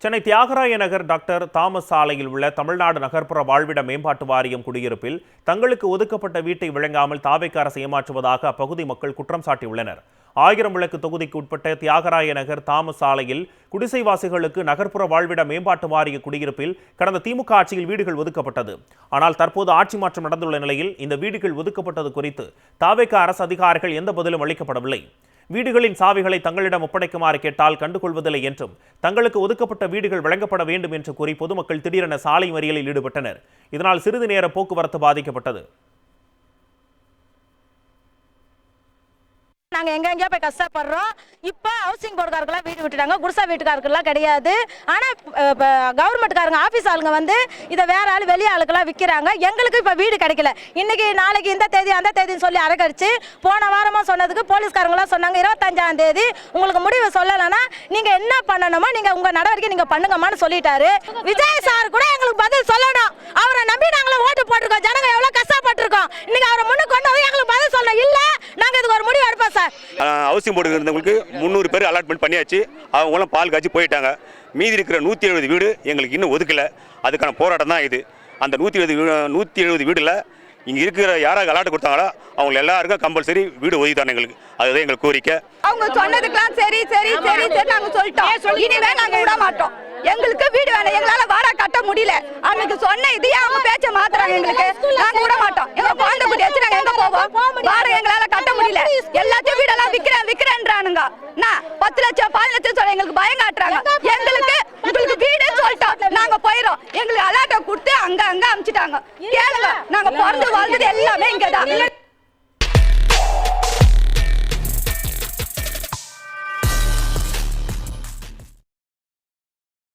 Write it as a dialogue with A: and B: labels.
A: Chennai Thyagaraya Nagar doctor Thomas சாலையில் உள்ள தமிழ்நாடு நகர்ப்புற வாழ்விட மேம்பாட்டு வாரியம் குடியிருப்பில் தங்களுக்கு ஒதுக்கப்பட்ட வீட்டை வழங்காமல் தாவேக்கா அரசு ஏமாற்றுவதாக அப்பகுதி மக்கள் குற்றம் சாட்டியுள்ளனர். 1000 விளக்கு தொகுதிக்கு உட்பட்ட தியாகராய நகர் தாமஸ் சாலையில் குடிசைவாசிகளுக்கு நகர்ப்புற வாழ்விட மேம்பாட்டு வாரிய குடியிருப்பில் கடந்த திமுக ஆட்சியில் வீடுகள் ஒதுக்கப்பட்டது. ஆனால் தற்போது ஆட்சி மாற்றம் நடந்துள்ள நிலையில் இந்த வீடுகள் ஒதுக்கப்பட்டது குறித்து தாவேக்கா அரசு அதிகாரிகள் எந்த பதிலும் அளிக்கப்படவில்லை. வீடுகளின் சாவிகளை தங்களிடம் ஒப்படைக்குமாறு கேட்டால் கண்டுகொள்வதில்லை என்றும் தங்களுக்கு ஒதுக்கப்பட்ட வீடுகள் வழங்கப்பட வேண்டும் என்று கூறி பொதுமக்கள் திடீரென சாலை மறியலில் ஈடுபட்டனர். இதனால் சிறிது நேர போக்குவரத்து பாதிக்கப்பட்டது.
B: நாங்கள் எங்கெங்கேயோ போய் கஷ்டப்படுறோம். இப்போ ஹவுசிங் போர்டுக்காரங்களாம் வீடு விட்டுட்டாங்க, குடிசா வீட்டுக்காரர்கள்லாம் கிடையாது. ஆனால் கவர்மெண்ட்காரங்க ஆஃபீஸ் ஆளுங்க வந்து இதை வேற ஆள் வெளி ஆளுக்கெல்லாம் விற்கிறாங்க. எங்களுக்கு இப்போ வீடு கிடைக்கல. இன்னைக்கு நாளைக்கு இந்த தேதி அந்த தேதின்னு சொல்லி அரைக்கடிச்சு போன வாரமாக சொன்னதுக்கு போலீஸ்காரங்களாம் சொன்னாங்க 25ஆம் தேதி உங்களுக்கு முடிவு சொல்லலைன்னா நீங்கள் என்ன பண்ணணுமோ நீங்கள் உங்கள் நடவடிக்கை நீங்கள் பண்ணுங்கம்மான்னு சொல்லிட்டாரு. விஜய் சார் கூட எங்களுக்கு பதில் சொல்லணும். அவரை நம்பி நாங்களும் ஓட்டு போட்டிருக்கோம். ஜனங்க எவ்வளோ கஷ்டப்பட்டிருக்கோம். இன்னைக்கு அவரை முன்னுக்கு கொண்டு வந்து எங்களுக்கு பதில் சொல்லணும். இல்லை நாங்கள் இதுக்கு ஒரு முடிவு எடுப்போம் சார்.
C: ஹவுசிங் போர்டு இருந்தவங்களுக்கு 300 பேர் அலாட்மெண்ட் பண்ணியாச்சு. அவங்களும் பால் காய்ச்சி போயிட்டாங்க. மீதி இருக்கிற 170 வீடு எங்களுக்கு இன்னும் ஒதுக்கலை. அதுக்கான போராட்டம் தான் இது. அந்த 170 வீடுல இங்கே இருக்கிற யாராவது அலாட்டு கொடுத்தாங்களோ அவங்க எல்லாருக்கும் கம்பல்சரி வீடு ஒதுக்கிட்டாங்க எங்களுக்கு. அதுதான் எங்களுக்கு கோரிக்கை.
D: அவங்க சொன்னதுக்கெல்லாம் சரி சரி சரி சரி நாங்கள் சொல்லிட்டோம். இனிமே நாங்கள் விட மாட்டோம். எங்களுக்கு வீடு வேணும். எங்களால வாடகை கட்ட முடியல. அன்னைக்கு சொன்ன இதையே அவங்க பேச்ச மாத்துறாங்க. எங்களுக்கு நாங்க விட மாட்டோம். எங்க குழந்தை குட்டி வச்சு நாங்க எங்க போவோம்? வாடகை எங்களால கட்ட முடியல. எல்லாத்தையும் வீடெல்லாம் விக்கிறேன்றானுங்க. 10 லட்சம் 15 லட்சம் சொல்ல எங்களுக்கு பயம் காட்டுறாங்க. உங்களுக்கு வீடு சொல்லிட்டோம். நாங்க போயிடும். எங்களுக்கு அலாட்டை கொடுத்து அங்க அங்க அமிச்சிட்டாங்க. கேளுங்க, நாங்க பிறந்து வாழ்ந்தது எல்லாமே இங்கதான்.